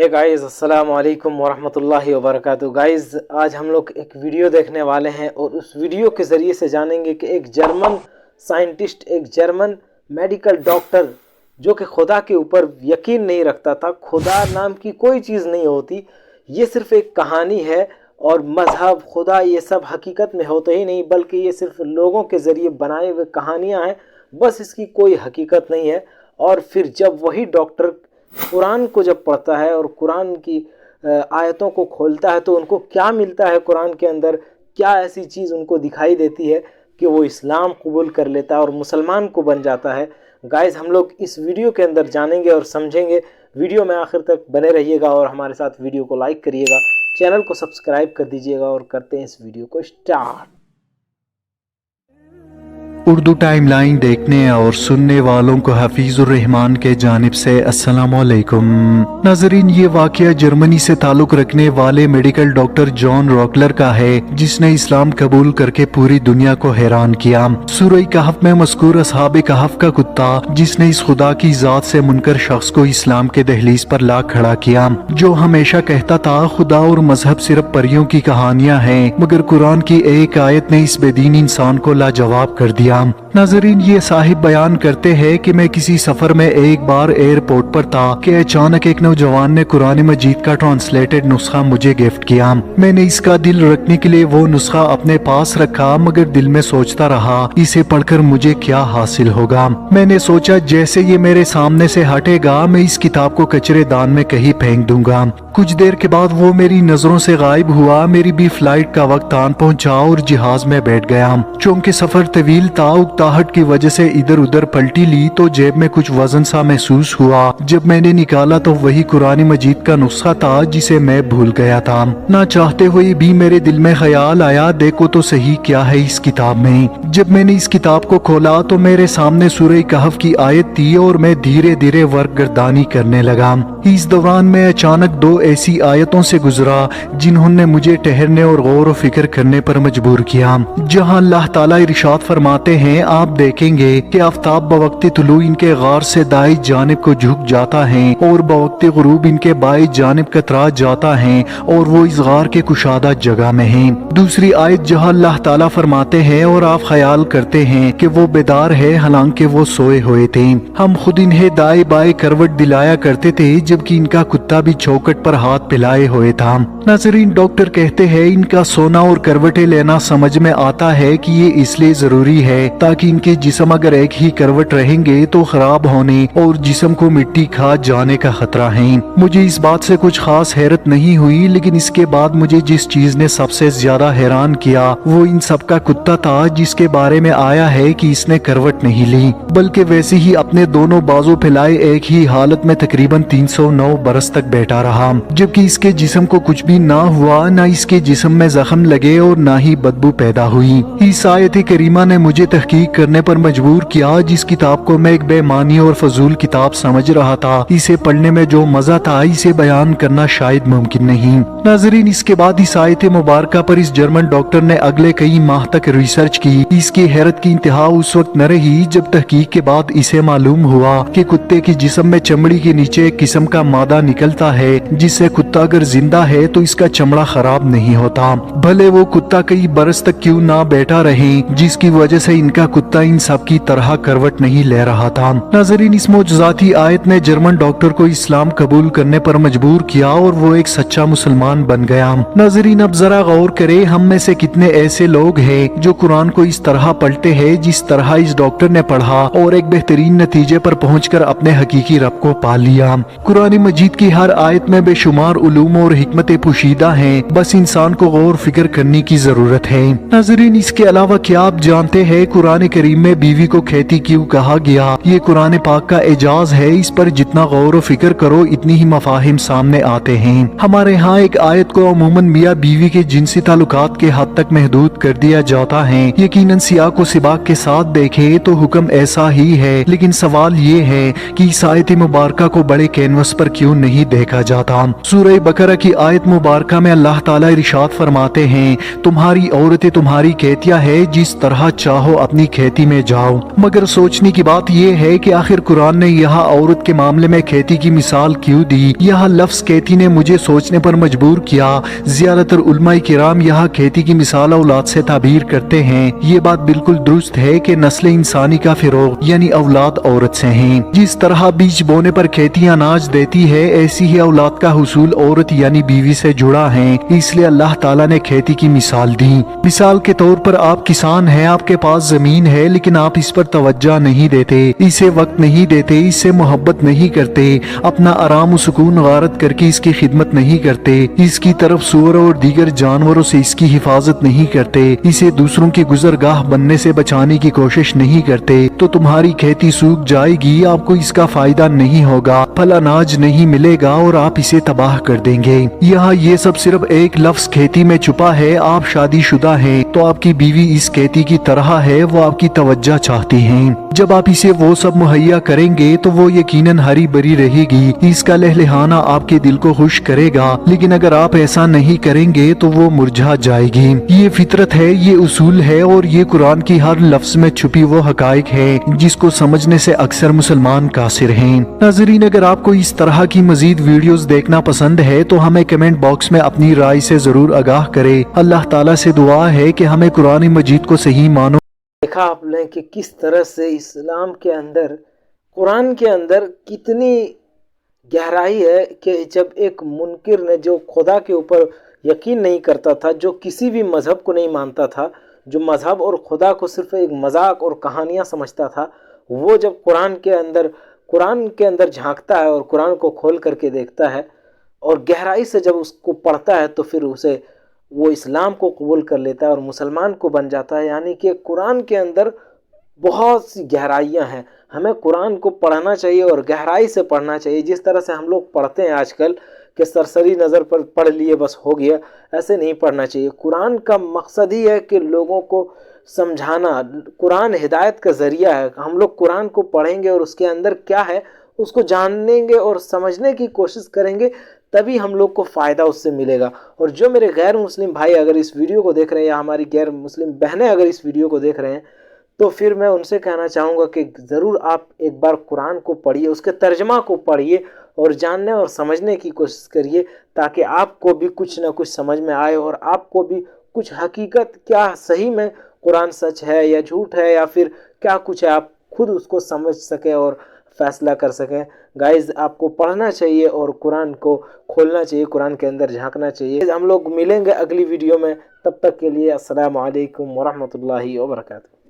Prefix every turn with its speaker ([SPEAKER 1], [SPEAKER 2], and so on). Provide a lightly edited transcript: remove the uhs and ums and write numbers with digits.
[SPEAKER 1] Hey guys, अस्सलाम वालेकुम वरहमतुल्लाहि वबरकातुहू। गाइस, आज हम लोग एक वीडियो देखने वाले हैं और उस वीडियो के ज़रिए से जानेंगे कि एक जर्मन साइंटिस्ट, एक जर्मन मेडिकल डॉक्टर जो कि खुदा के ऊपर यकीन नहीं रखता था। खुदा नाम की कोई चीज़ नहीं होती, ये सिर्फ़ एक कहानी है। और मज़हब, खुदा, ये सब हकीकत में होते ही नहीं, बल्कि ये सिर्फ लोगों के ज़रिए बनाए हुए कहानियाँ हैं, बस इसकी कोई हकीकत नहीं है। और फिर जब वही डॉक्टर कुरान को जब पढ़ता है और कुरान की आयतों को खोलता है तो उनको क्या मिलता है, कुरान के अंदर क्या ऐसी चीज़ उनको दिखाई देती है कि वो इस्लाम कबूल कर लेता है और मुसलमान को बन जाता है। गाइस, हम लोग इस वीडियो के अंदर जानेंगे और समझेंगे। वीडियो में आखिर तक बने रहिएगा और हमारे साथ वीडियो को लाइक करिएगा, चैनल को सब्सक्राइब कर दीजिएगा और करते हैं इस वीडियो को स्टार्ट।
[SPEAKER 2] उर्दू टाइमलाइन देखने और सुनने वालों को हफीजुर रहमान के जानिब से अस्सलाम वालेकुम। नाजरीन, ये वाक़या जर्मनी से ताल्लुक़ रखने वाले मेडिकल डॉक्टर जॉन रॉकलर का है, जिसने इस्लाम कबूल करके पूरी दुनिया को हैरान किया। सूरह कहफ में मज़कूर असहाबे कहफ का कुत्ता, जिसने इस खुदा की ज़ात से मुनकर शख्स को इस्लाम के दहलीज पर ला खड़ा किया, जो हमेशा कहता था खुदा और मजहब सिर्फ परियों की कहानियाँ हैं, मगर कुरान की एक आयत ने इस बेदीन इंसान को लाजवाब कर दिया। नाजरीन, ये साहिब बयान करते हैं कि मैं किसी सफर में एक बार एयरपोर्ट पर था कि अचानक एक नौजवान ने कुरान मजीद का ट्रांसलेटेड नुस्खा मुझे गिफ्ट किया। मैंने इसका दिल रखने के लिए वो नुस्खा अपने पास रखा, मगर दिल में सोचता रहा इसे पढ़कर मुझे क्या हासिल होगा। मैंने सोचा जैसे ये मेरे सामने से हटेगा मैं इस किताब को कचरे दान में कहीं फेंक दूंगा। कुछ देर के बाद वो मेरी नजरों से गायब हुआ। मेरी भी फ्लाइट का वक्त आन पहुंचा और जहाज में बैठ गया। चूंकि सफर तवील था, उकताहट की वजह से इधर उधर पलटी ली तो जेब में कुछ वजन सा महसूस हुआ। जब मैंने निकाला तो वही कुरान मजीद का नुस्खा था जिसे मैं भूल गया था। ना चाहते हुए भी मेरे दिल में ख्याल आया, देखो तो सही क्या है इस किताब में। जब मैंने इस किताब को खोला तो मेरे सामने सूरह कहफ की आयत थी और मैं धीरे धीरे वर्कगर्दानी करने लगा। इस दौरान मैं अचानक दो ऐसी आयतों से गुजरा जिन्होंने मुझे ठहरने और गौर व फिक्र करने पर मजबूर किया। जहां अल्लाह ताला इरशाद फरमाते हैं, आप देखेंगे कि आफ्ताब बवक्ति तुलू इनके गार से दाई जानिब को झुक जाता है और बवक्ति गुरूब इनके बाई जानिब कतरा जाता है और वो इस गार के कुशादा जगह में है। दूसरी आयत जहां अल्लाह ताला फरमाते हैं, और आप ख्याल करते हैं कि वो बेदार है हालांकि वो सोए हुए थे। हम खुद इन्हें दाएं बाएं करवट दिलाया करते थे जबकि इनका कुत्ता भी चौकट पर हाथ पिलाए हुए था। नाजरीन, डॉक्टर कहते हैं इनका सोना और करवटें लेना समझ में आता है कि ये इसलिए जरूरी है ताकि इनके जिस्म अगर एक ही करवट रहेंगे तो खराब होने और जिस्म को मिट्टी खा जाने का खतरा है। मुझे इस बात से कुछ खास हैरत नहीं हुई, लेकिन इसके बाद मुझे जिस चीज ने सबसे ज्यादा हैरान किया वो इन सब का कुत्ता था, जिसके बारे में आया है कि इसने करवट नहीं ली बल्कि वैसे ही अपने दोनों बाजू फैलाए एक ही हालत में तकरीबन 309 बरस तक बैठा रहा, जबकि इसके जिस्म को कुछ भी ना हुआ, ना इसके जिस्म में जख्म लगे और ना ही बदबू पैदा हुई। इस आयत करीमा ने मुझे तहकीक करने पर मजबूर किया। जिस किताब को मैं एक बेमानी और फजूल किताब समझ रहा था, इसे पढ़ने में जो मजा था इसे बयान करना शायद मुमकिन नहीं। नाजरीन, इसके बाद इस आयत मुबारका पर इस जर्मन डॉक्टर ने अगले कई माह तक रिसर्च की। इसकी हैरत की इंतहा उस वक्त न रही जब तहकीक के बाद इसे मालूम हुआ कि कुत्ते की जिस्म में चमड़ी के नीचे एक किस्म का मादा निकलता है जिससे कुत्ता अगर जिंदा है तो इसका चमड़ा खराब नहीं होता, भले वो कुत्ता कई बरस तक क्यों ना बैठा रहे, जिसकी वजह से इनका कुत्ता इन सब की तरह करवट नहीं ले रहा था। नाजरीन, इस मौजूदाती आयत ने जर्मन डॉक्टर को इस्लाम कबूल करने पर मजबूर किया और वो एक सच्चा मुसलमान बन गया। नाजरीन, अब जरा गौर करें, हम में से कितने ऐसे लोग हैं जो कुरान को इस तरह पढ़ते हैं जिस तरह इस डॉक्टर ने पढ़ा और एक बेहतरीन नतीजे पर पहुंचकर अपने हकीकी रब को पा लिया। कुरान मजीद की हर आयत में बेशुमार उलूम और हिकमतें पोशीदा हैं, बस इंसान को गौर फिक्र करने की जरूरत है। नाजरीन, इसके अलावा क्या आप जानते हैं कुरान करीम में बीवी को खेती क्यों कहा गया? ये कुरान पाक का एजाज है। इस पर जितना गौर फिक्र करो इतनी ही मफाहिम सामने आते हैं। हमारे यहाँ एक आयत को अमूमन मियाँ बीवी के जिनसी ताल्लुकात के हद तक महदूद कर दिया जाता है। यकीनन सियाक को सिबाक के साथ देखे तो हुक्म ऐसा ही है, लेकिन सवाल ये है कि इस आयत मुबारका को बड़े कैनवस पर क्यों नहीं देखा जाता। सूरह बकरा की आयत मुबारका में अल्लाह ताला इरशाद फरमाते हैं, तुम्हारी औरतें तुम्हारी कहतियां है, जिस तरह चाहो तो अपनी खेती में जाओ। मगर सोचने की बात यह है कि आखिर कुरान ने यहाँ औरत के मामले में खेती की मिसाल क्यों दी। यह लफ्ज खेती ने मुझे सोचने पर मजबूर किया। ज़्यादातर उलमाए किराम यहाँ खेती की मिसाल औलाद से ताबीर करते हैं। ये बात बिल्कुल दुरुस्त है कि नस्ल इंसानी का फिरोग यानी औलाद औरत से है। जिस तरह बीज बोने पर खेती अनाज देती है, ऐसी ही औलाद का हुसूल औरत यानी बीवी से जुड़ा है। इसलिए अल्लाह ताला ने खेती की मिसाल दी। मिसाल के तौर पर आप किसान हैं, आपके पास जमीन है, लेकिन आप इस पर तवज्जो नहीं देते, इसे वक्त नहीं देते, इससे मोहब्बत नहीं करते, अपना आराम सुकून गारत करके इसकी खिदमत नहीं करते, इसकी तरफ सूअर और दीगर जानवरों से इसकी हिफाजत नहीं करते, इसे दूसरों की गुजरगाह बनने से बचाने की कोशिश नहीं करते, तो तुम्हारी खेती सूख जाएगी, आपको इसका फायदा नहीं होगा, फल अनाज नहीं मिलेगा और आप इसे तबाह कर देंगे। यहाँ ये सब सिर्फ एक लफ्ज खेती में छुपा है। आप शादीशुदा हैं तो आपकी बीवी इस खेती की तरह है, वो आपकी तवज्जो चाहती हैं। जब आप इसे वो सब मुहैया करेंगे तो वो यकीनन हरी भरी रहेगी, इसका लहलहाना आपके दिल को खुश करेगा। लेकिन अगर आप ऐसा नहीं करेंगे तो वो मुरझा जाएगी। ये फितरत है, ये उसूल है और ये कुरान की हर लफ्ज में छुपी वो हकाइक है जिसको समझने से अक्सर मुसलमान कासिर हैं। नाज़रीन, अगर आपको इस तरह की मजीद वीडियोस देखना पसंद है तो हमें कमेंट बॉक्स में अपनी राय से जरूर आगाह करें। अल्लाह ताला से दुआ है कि हमें कुरान मजीद को सही मानो।
[SPEAKER 1] देखा आपने कि किस तरह से इस्लाम के अंदर, कुरान के अंदर कितनी गहराई है कि जब एक मुनकिर ने, जो खुदा के ऊपर यकीन नहीं करता था, जो किसी भी मज़हब को नहीं मानता था, जो मज़हब और खुदा को सिर्फ एक मजाक और कहानियाँ समझता था, वो जब कुरान के अंदर झांकता है और कुरान को खोल करके देखता है और गहराई से जब उसको पढ़ता है तो फिर उसे वो इस्लाम को कबूल कर लेता है और मुसलमान को बन जाता है। यानी कि कुरान के अंदर बहुत सी गहराइयाँ हैं। हमें कुरान को पढ़ना चाहिए और गहराई से पढ़ना चाहिए। जिस तरह से हम लोग पढ़ते हैं आजकल कि सरसरी नज़र पर पढ़ लिए बस हो गया, ऐसे नहीं पढ़ना चाहिए। कुरान का मकसद ही है कि लोगों को समझाना। कुरान हिदायत का ज़रिया है। हम लोग कुरान को पढ़ेंगे और उसके अंदर क्या है उसको जानेंगे और समझने की कोशिश करेंगे, तभी हम लोग को फ़ायदा उससे मिलेगा। और जो मेरे गैर मुस्लिम भाई अगर इस वीडियो को देख रहे हैं या हमारी गैर मुस्लिम बहनें अगर इस वीडियो को देख रहे हैं तो फिर मैं उनसे कहना चाहूँगा कि ज़रूर आप एक बार कुरान को पढ़िए, उसके तर्जमा को पढ़िए और जानने और समझने की कोशिश करिए, ताकि आपको भी कुछ ना कुछ समझ में आए और आपको भी कुछ हकीकत, क्या सही में कुरान सच है या झूठ है या फिर क्या कुछ है, आप खुद उसको समझ सकें और फैसला कर सकें। गाइज, आपको पढ़ना चाहिए और कुरान को खोलना चाहिए, कुरान के अंदर झांकना चाहिए। हम लोग मिलेंगे अगली वीडियो में, तब तक के लिए अस्सलामु अलैकुम वरहमतुल्लाहि वबरकातुहू।